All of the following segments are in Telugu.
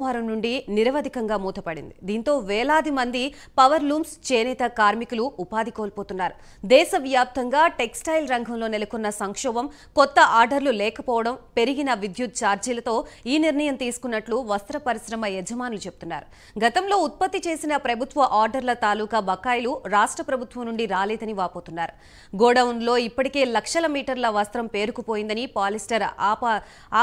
వారం నుండి నిరవధికంగా మూతపడింది. దీంతో వేలాది మంది పవర్ లూమ్స్ చేనేత కార్మికులు ఉపాధి కోల్పోతున్నారు. దేశవ్యాప్తంగా టెక్స్టైల్ రంగంలో నెలకొన్న సంక్షోభం, కొత్త ఆర్డర్లు లేకపోవడం, పెరిగిన విద్యుత్ ఛార్జీలతో ఈ నిర్ణయం తీసుకున్నట్లు వస్త్ర పరిశ్రమ యజమానులు చెబుతున్నారు. గతంలో ఉత్పత్తి చేసిన ప్రభుత్వ ఆర్డర్ల తాలూకా బకాయిలు రాష్ట్ర ప్రభుత్వం నుండి రాలేదని వాపోతున్నారు. గోడౌన్లో ఇప్పటికే లక్షల మీటర్ల వస్త్రం పేరుకుపోయిందని, పాలిస్టర్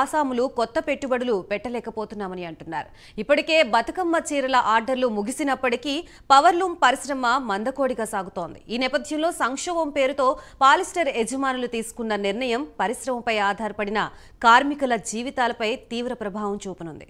ఆసాములు కొత్త పెట్టుబడులు పెట్టలేకపోతున్నామని అంటున్నారు. ఇప్పటికే బతుకమ్మ చీరల ఆర్డర్లు ముగిసినప్పటికీ పవర్లూమ్ పరిశ్రమ మందకోడిగా సాగుతోంది. ఈ నేపథ్యంలో సంక్షోభం పేరుతో పాలిస్టర్ యజమానులు తీసుకున్న నిర్ణయం పరిశ్రమపై ఆధారపడిన కార్మికుల జీవితాలపై తీవ్ర ప్రభావం చూపనుంది.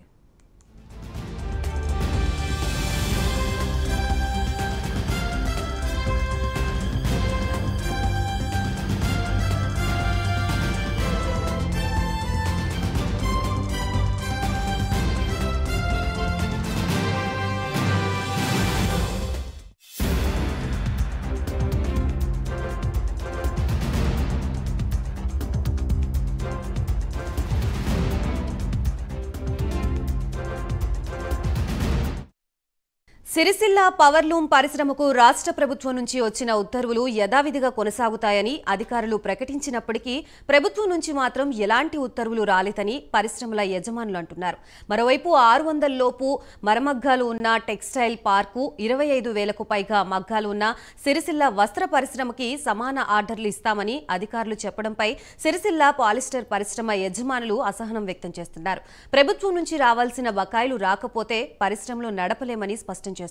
సిరిసిల్ల పవర్లూమ్ పరిశ్రమకు రాష్ట్ర ప్రభుత్వం నుంచి వచ్చిన ఉత్తర్వులు యథావిధిగా కొనసాగుతాయని అధికారులు ప్రకటించినప్పటికీ ప్రభుత్వం నుంచి మాత్రం ఎలాంటి ఉత్తర్వులు రాలేదని పరిశ్రమల యజమానులు అంటున్నారు. మరోవైపు 600 లోపు మరమగ్గాలు ఉన్న టెక్స్టైల్ పార్కు, 25,000కు పైగా మగ్గాలు ఉన్న సిరిసిల్ల వస్త్ర పరిశ్రమకి సమాన ఆర్డర్లు ఇస్తామని అధికారులు చెప్పడంపై సిరిసిల్ల పాలిస్టర్ పరిశ్రమ యజమానులు అసహనం వ్యక్తం చేస్తున్నారు. ప్రభుత్వం నుంచి రావాల్సిన బకాయిలు రాకపోతే పరిశ్రమలు నడపలేమని స్పష్టం చేస్తున్నారు.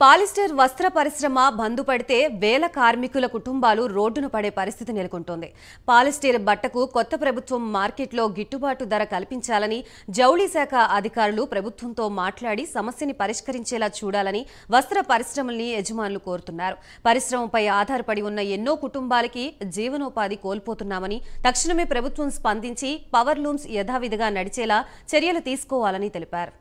పాలిస్టర్ వస్త్ర పరిశ్రమ బంద్ పడితే వేల కార్మికుల కుటుంబాలు రోడ్డున పడే పరిస్థితి నెలకొంటోంది. పాలిస్టర్ బట్టకు కొత్త ప్రభుత్వం మార్కెట్లో గిట్టుబాటు ధర కల్పించాలని జౌళి శాఖ అధికారులు ప్రభుత్వంతో మాట్లాడి సమస్యని పరిష్కరించేలా చూడాలని వస్త్ర పరిశ్రమల్ని యజమానులు కోరుతున్నారు. పరిశ్రమపై ఆధారపడి ఉన్న ఎన్నో కుటుంబాలకి జీవనోపాధి కోల్పోతున్నామని, తక్షణమే ప్రభుత్వం స్పందించి పవర్ లూమ్స్ యథావిధిగా నడిచేలా చర్యలు తీసుకోవాలని తెలిపారు.